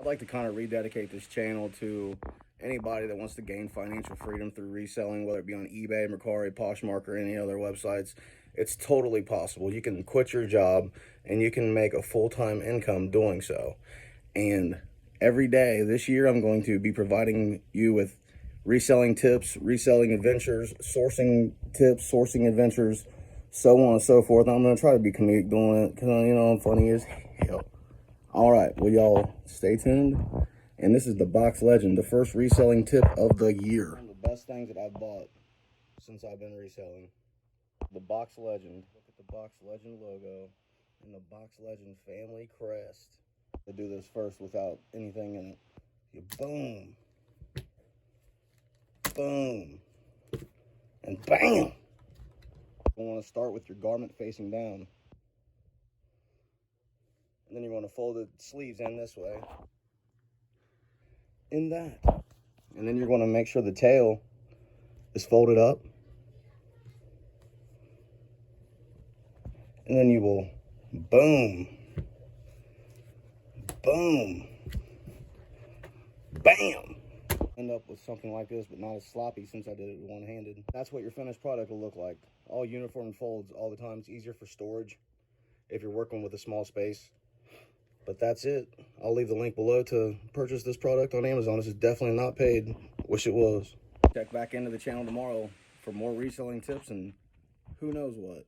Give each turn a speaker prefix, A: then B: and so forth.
A: I'd like to kind of rededicate this channel to anybody that wants to gain financial freedom through reselling, whether it be on eBay, Mercari, Poshmark, or any other websites. It's totally possible. You can quit your job and you can make a full-time income doing so. And every day this year, I'm going to be providing you with reselling tips, reselling adventures, sourcing tips, sourcing adventures, so on and so forth. I'm going to try to be comedic doing it because, I'm funny as hell. All right, well, y'all stay tuned. And this is the Box Legend, the first reselling tip of the year. One of the best things that I've bought since I've been reselling. The Box Legend. Look at the Box Legend logo and the Box Legend family crest. To do this first without anything in it. You boom. Boom. And bam. You want to start with your garment facing down. And then you're going to fold the sleeves in this way. In that. And then you're going to make sure the tail is folded up. And then you will boom. Boom. Bam. End up with something like this, but not as sloppy since I did it one-handed. That's what your finished product will look like. All uniform folds all the time. It's easier for storage if you're working with a small space. But that's it. I'll leave the link below to purchase this product on Amazon. This is definitely not paid. Wish it was. Check back into the channel tomorrow for more reselling tips and who knows what.